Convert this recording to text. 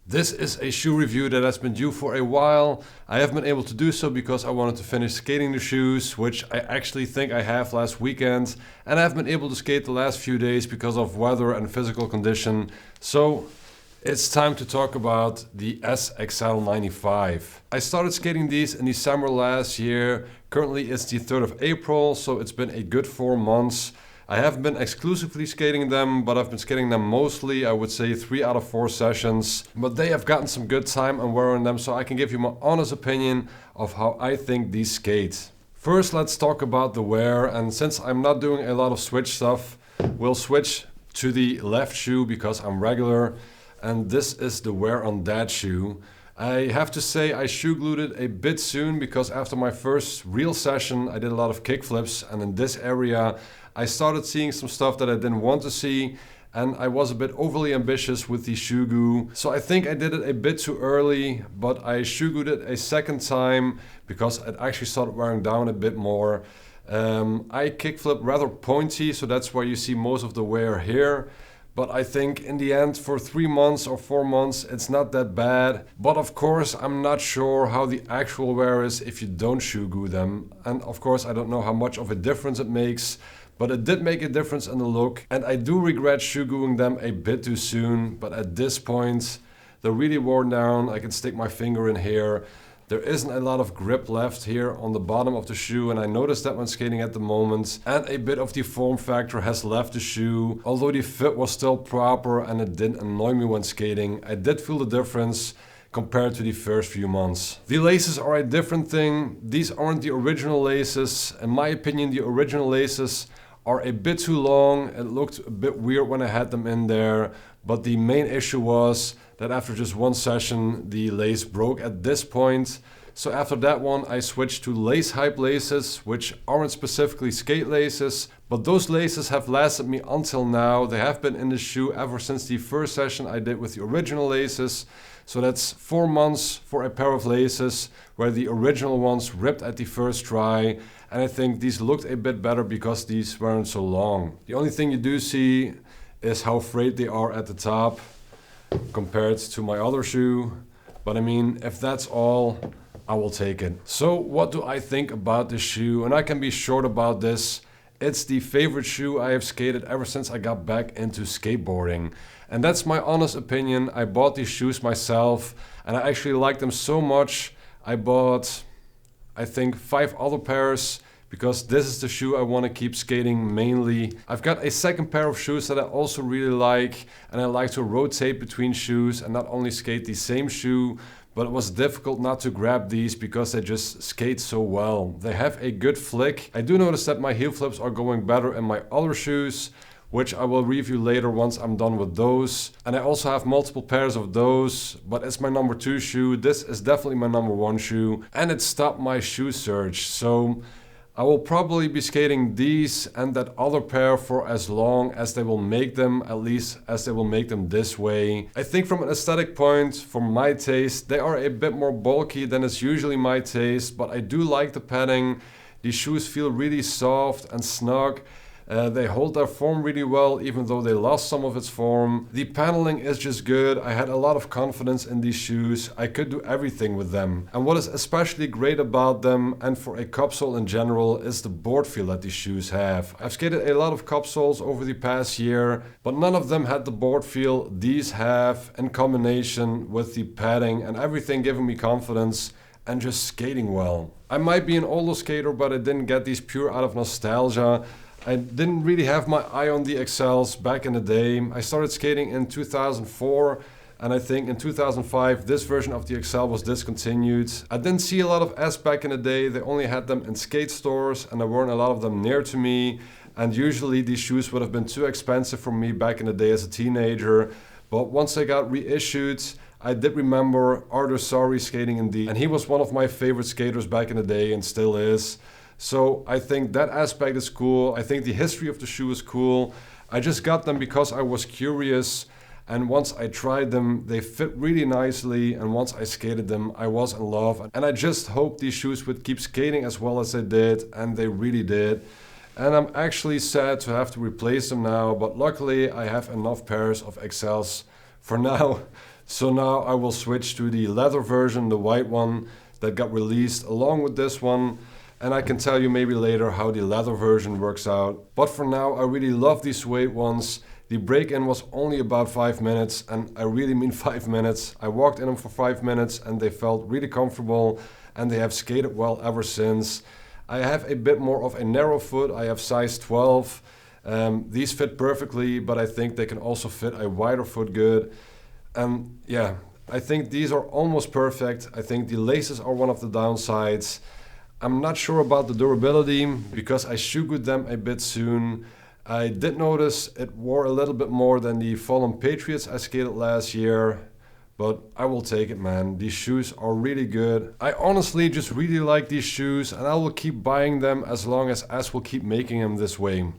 This is a shoe review that has been due for a while. I haven't been able to do so because I wanted to finish skating the shoes, which I actually think I have last weekend. And I haven't been able to skate the last few days because of weather and physical condition. So it's time to talk about the Accel 95. I started skating these in December last year. Currently it's the 3rd of April, so it's been a good 4 months. I haven't been exclusively skating them, but I've been skating them mostly, I would say 3 out of 4 sessions. But they have gotten some good time and wear on them, so I can give you my honest opinion of how I think these skate. First, let's talk about the wear, and since I'm not doing a lot of switch stuff, we'll switch to the left shoe because I'm regular, and this is the wear on that shoe. I have to say I shoe glued it a bit soon because after my first real session I did a lot of kickflips, and in this area I started seeing some stuff that I didn't want to see, and I was a bit overly ambitious with the shoe glue. So I think I did it a bit too early, but I shoe glued it a second time because it actually started wearing down a bit more. I kickflip rather pointy, so that's why you see most of the wear here. But I think in the end, for 3 months or 4 months, it's not that bad. But of course, I'm not sure how the actual wear is if you don't shoe glue them. And of course, I don't know how much of a difference it makes. But it did make a difference in the look. And I do regret shoe gluing them a bit too soon. But at this point, they're really worn down. I can stick my finger in here. There isn't a lot of grip left here on the bottom of the shoe, and I noticed that when skating at the moment. And a bit of the form factor has left the shoe. Although the fit was still proper and it didn't annoy me when skating, I did feel the difference compared to the first few months. The laces are a different thing. These aren't the original laces. In my opinion, the original laces are a bit too long. It looked a bit weird when I had them in there, but the main issue was that after just one session the lace broke at this point. So after that one I switched to lace hype laces, which aren't specifically skate laces, but those laces have lasted me until now. They have been in the shoe ever since the first session I did with the original laces. So that's 4 months for a pair of laces, where the original ones ripped at the first try. And I think these looked a bit better because these weren't so long. The only thing you do see is how frayed they are at the top compared to my other shoe. But I mean, if that's all, I will take it. So what do I think about this shoe? And I can be short about this. It's the favorite shoe I have skated ever since I got back into skateboarding. And that's my honest opinion. I bought these shoes myself and I actually like them so much. I bought, I think, 5 other pairs because this is the shoe I want to keep skating mainly. I've got a second pair of shoes that I also really like, and I like to rotate between shoes and not only skate the same shoe, but it was difficult not to grab these because they just skate so well. They have a good flick. I do notice that my heel flips are going better in my other shoes, which I will review later once I'm done with those. And I also have multiple pairs of those, but it's my number 2 shoe. This is definitely my number 1 shoe, and it stopped my shoe surge. So I will probably be skating these and that other pair for as long as they will make them, at least as they will make them this way. I think from an aesthetic point, for my taste, they are a bit more bulky than is usually my taste, but I do like the padding. These shoes feel really soft and snug. They hold their form really well, even though they lost some of its form. The paneling is just good. I had a lot of confidence in these shoes. I could do everything with them. And what is especially great about them, and for a cup sole in general, is the board feel that these shoes have. I've skated a lot of cup soles over the past year, but none of them had the board feel these have, in combination with the padding and everything giving me confidence and just skating well. I might be an older skater, but I didn't get these pure out of nostalgia. I didn't really have my eye on the Accels back in the day. I started skating in 2004, and I think in 2005 this version of the Accel was discontinued. I didn't see a lot of S back in the day. They only had them in skate stores and there weren't a lot of them near to me. And usually these shoes would have been too expensive for me back in the day as a teenager. But once they got reissued, I did remember Arthur Sorry skating in these, and he was one of my favorite skaters back in the day and still is. So I think that aspect is cool. I think the history of the shoe is cool. I just got them because I was curious, and once I tried them, they fit really nicely, and once I skated them, I was in love. And I just hoped these shoes would keep skating as well as they did, and they really did. And I'm actually sad to have to replace them now, but luckily I have enough pairs of Accels for now So now I will switch to the leather version, the white one that got released along with this one. And I can tell you maybe later how the leather version works out. But for now, I really love these suede ones. The break-in was only about 5 minutes, and I really mean 5 minutes. I walked in them for 5 minutes and they felt really comfortable, and they have skated well ever since. I have a bit more of a narrow foot. I have size 12. These fit perfectly, but I think they can also fit a wider foot good. And yeah, I think these are almost perfect. I think the laces are one of the downsides. I'm not sure about the durability because I shoegooed them a bit soon. I did notice it wore a little bit more than the Fallen Patriots I skated last year, but I will take it, man. These shoes are really good. I honestly just really like these shoes, and I will keep buying them as long as will keep making them this way.